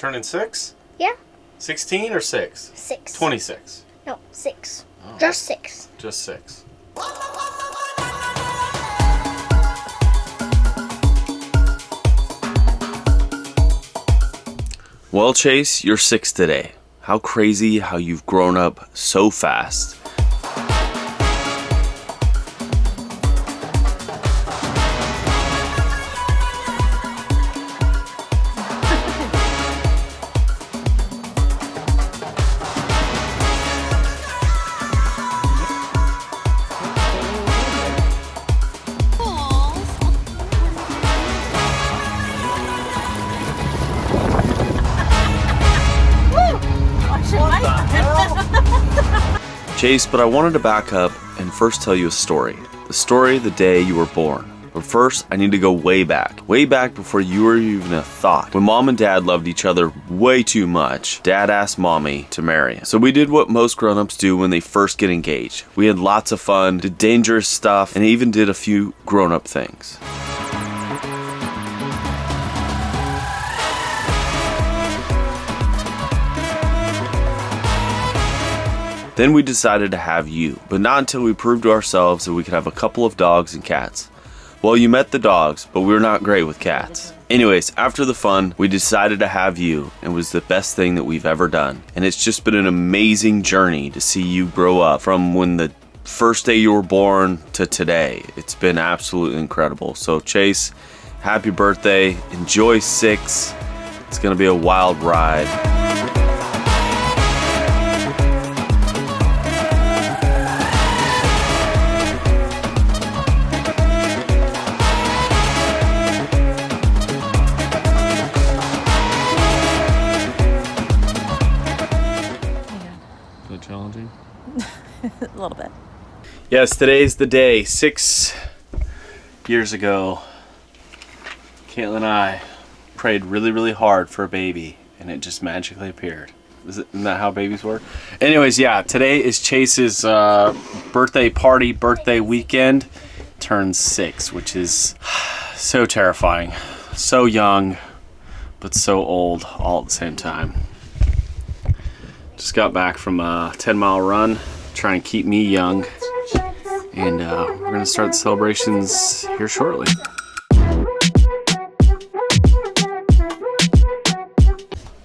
turning 6? Yeah. 16 or 6? 6. 26. No, 6. Oh. Just 6. Just 6. Well, Chase, you're 6 today. How crazy how you've grown up so fast. Chase, but I wanted to back up and first tell you a story. The story of the day you were born. But first, I need to go way back before you were even a thought. When Mom and Dad loved each other way too much, Dad asked Mommy to marry him. So we did what most grown-ups do when they first get engaged. We had lots of fun, did dangerous stuff, and even did a few grown-up things. Then we decided to have you, but not until we proved to ourselves that we could have a couple of dogs and cats. Well, you met the dogs, but we were not great with cats. Anyways, after the fun, we decided to have you, and it was the best thing that we've ever done. And it's just been an amazing journey to see you grow up from when the first day you were born to today. It's been absolutely incredible. So Chase, happy birthday, enjoy 6. It's gonna be a wild ride. Challenging? A little bit. Yes, today's the day. 6 years ago, Caitlin and I prayed really, really hard for a baby, and it just magically appeared. Isn't that how babies work? Anyways, yeah, today is Chase's birthday party, birthday weekend. Turns 6, which is so terrifying. So young, but so old all at the same time. Just got back from a 10-mile run, trying to keep me young, and we're gonna start the celebrations here shortly.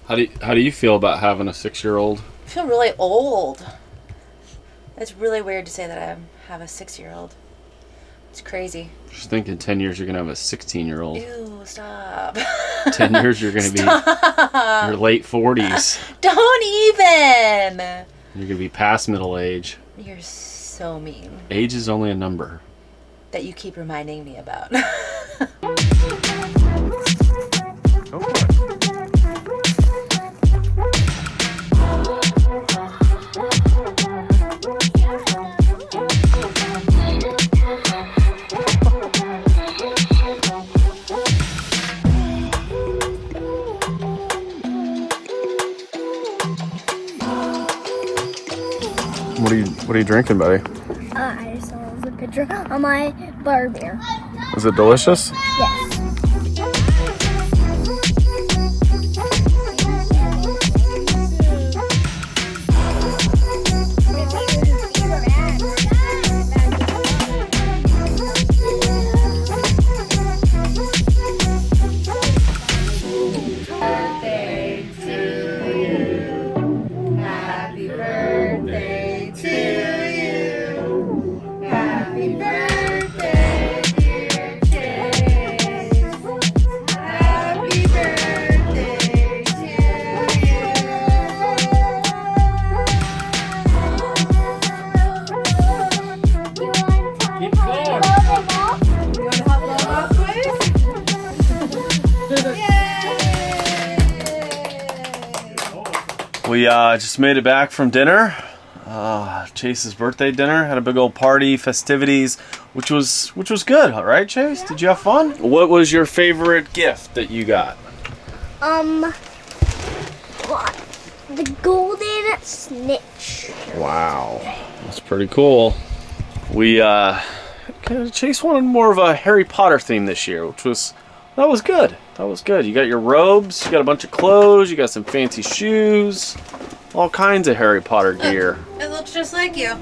How do you feel about having a 6-year-old? I feel really old. It's really weird to say that I have a 6-year-old. It's crazy. Just think in 10 years you're gonna have a 16-year-old. Ew, stop. 10 years you're gonna be in your late 40s. Don't even. You're gonna be past middle age. You're so mean. Age is only a number. That you keep reminding me about. Go for it. What are you drinking, buddy? I saw the picture on my butter beer. Is it delicious? Yes. We just made it back from dinner. Chase's birthday dinner. Had a big old party, festivities, which was good, right, Chase? Did you have fun? What was your favorite gift that you got? The golden snitch. Wow, that's pretty cool. We Chase wanted more of a Harry Potter theme this year, which was That was good. That was good. You got your robes, you got a bunch of clothes, you got some fancy shoes, all kinds of Harry Potter gear. It looks just like you.